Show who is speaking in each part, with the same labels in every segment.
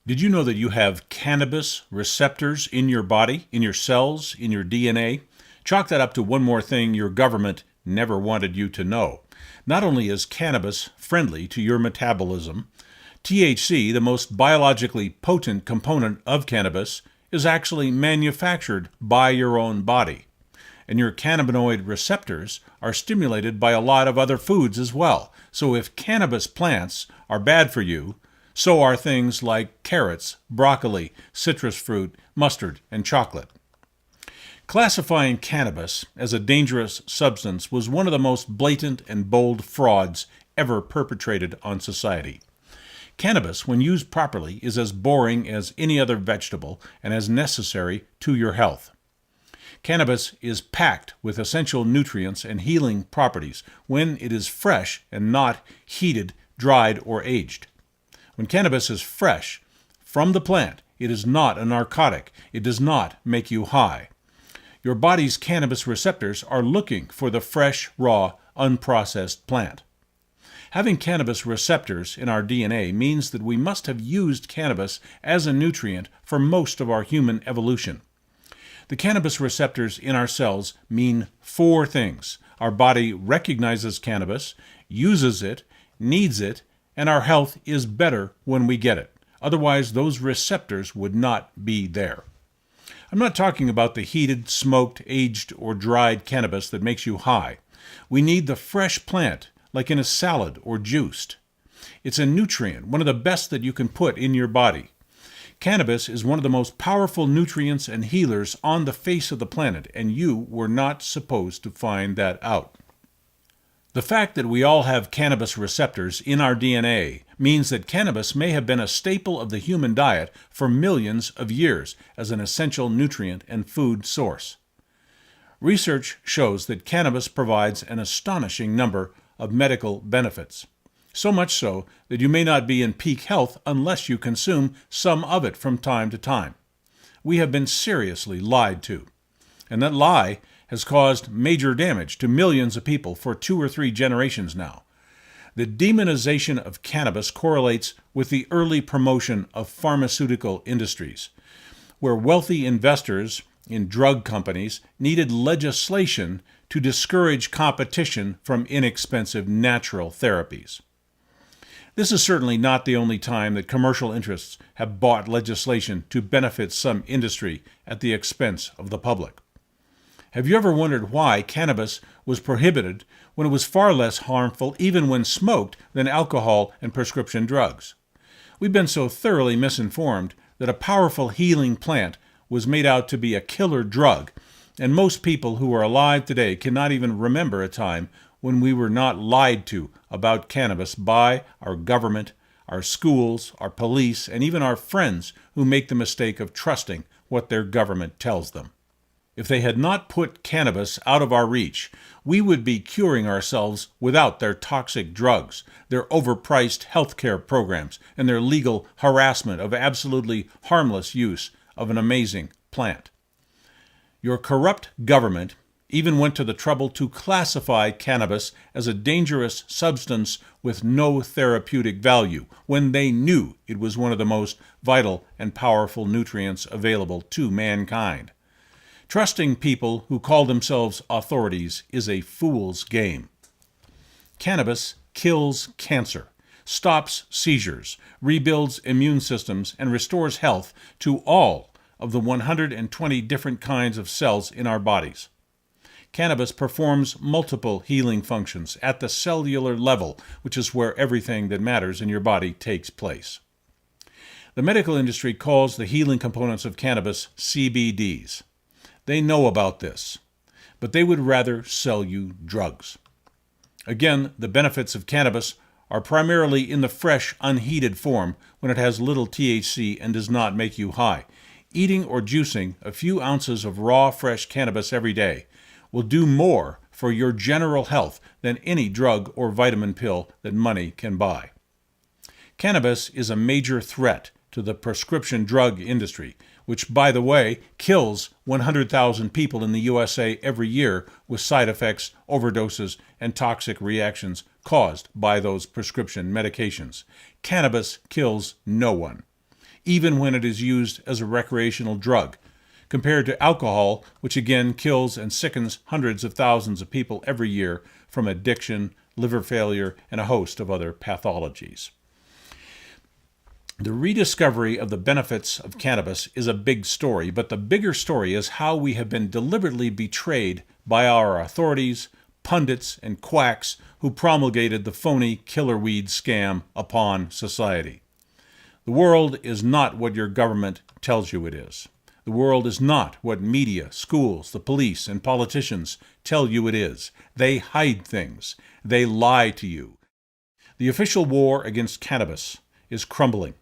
Speaker 1: Did you know that you have cannabis receptors in your body, in your cells, in your DNA? Chalk that up to one more thing your government never wanted you to know. Not only is cannabis friendly to your metabolism, THC, the most biologically potent component of cannabis, is actually manufactured by your own body. And your cannabinoid receptors are stimulated by a lot of other foods as well. So if cannabis plants are bad for you, so are things like carrots, broccoli, citrus fruit, mustard, and chocolate. Classifying cannabis as a dangerous substance was one of the most blatant and bold frauds ever perpetrated on society. Cannabis, when used properly, is as boring as any other vegetable and as necessary to your health. Cannabis is packed with essential nutrients and healing properties when it is fresh and not heated, dried, or aged. When cannabis is fresh from the plant, it is not a narcotic. It does not make you high. Your body's cannabis receptors are looking for the fresh, raw, unprocessed plant. Having cannabis receptors in our DNA means that we must have used cannabis as a nutrient for most of our human evolution. The cannabis receptors in our cells mean four things. Our body recognizes cannabis, uses it, needs it, and our health is better when we get it. Otherwise, those receptors would not be there. I'm not talking about the heated, smoked, aged, or dried cannabis that makes you high. We need the fresh plant, like in a salad or juiced. It's a nutrient, one of the best that you can put in your body. Cannabis is one of the most powerful nutrients and healers on the face of the planet, and you were not supposed to find that out. The fact that we all have cannabis receptors in our DNA means that cannabis may have been a staple of the human diet for millions of years as an essential nutrient and food source. Research shows that cannabis provides an astonishing number of medical benefits. So much so that you may not be in peak health unless you consume some of it from time to time. We have been seriously lied to. And that lie has caused major damage to millions of people for 2 or 3 generations now. The demonization of cannabis correlates with the early promotion of pharmaceutical industries, where wealthy investors in drug companies needed legislation to discourage competition from inexpensive natural therapies. This is certainly not the only time that commercial interests have bought legislation to benefit some industry at the expense of the public. Have you ever wondered why cannabis was prohibited when it was far less harmful, even when smoked, than alcohol and prescription drugs? We've been so thoroughly misinformed that a powerful healing plant was made out to be a killer drug, and most people who are alive today cannot even remember a time when we were not lied to about cannabis by our government, our schools, our police, and even our friends who make the mistake of trusting what their government tells them. If they had not put cannabis out of our reach, we would be curing ourselves without their toxic drugs, their overpriced healthcare programs, and their legal harassment of absolutely harmless use of an amazing plant. Your corrupt government even went to the trouble to classify cannabis as a dangerous substance with no therapeutic value when they knew it was one of the most vital and powerful nutrients available to mankind. Trusting people who call themselves authorities is a fool's game. Cannabis kills cancer, stops seizures, rebuilds immune systems, and restores health to all of the 120 different kinds of cells in our bodies. Cannabis performs multiple healing functions at the cellular level, which is where everything that matters in your body takes place. The medical industry calls the healing components of cannabis CBDs. They know about this, but they would rather sell you drugs. Again, the benefits of cannabis are primarily in the fresh, unheated form when it has little THC and does not make you high. Eating or juicing a few ounces of raw, fresh cannabis every day will do more for your general health than any drug or vitamin pill that money can buy. Cannabis is a major threat to the prescription drug industry, which, by the way, kills 100,000 people in the USA every year with side effects, overdoses, and toxic reactions caused by those prescription medications. Cannabis kills no one. even when it is used as a recreational drug, compared to alcohol, which again kills and sickens hundreds of thousands of people every year from addiction, liver failure, and a host of other pathologies. The rediscovery of the benefits of cannabis is a big story, but the bigger story is how we have been deliberately betrayed by our authorities, pundits, and quacks who promulgated the phony killer weed scam upon society. The world is not what your government tells you it is. The world is not what media, schools, the police, and politicians tell you it is. They hide things. They lie to you. The official war against cannabis is crumbling,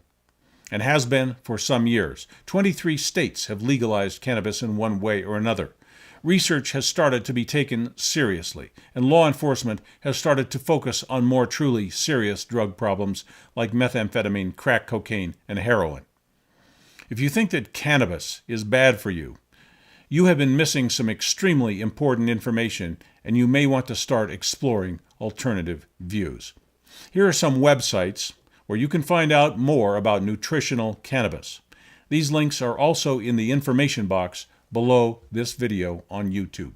Speaker 1: and has been for some years. 23 states have legalized cannabis in one way or another. Research has started to be taken seriously, and law enforcement has started to focus on more truly serious drug problems like methamphetamine, crack cocaine, and heroin. If you think that cannabis is bad for you, you have been missing some extremely important information, and you may want to start exploring alternative views. Here are some websites where you can find out more about nutritional cannabis. These links are also in the information box below this video on YouTube.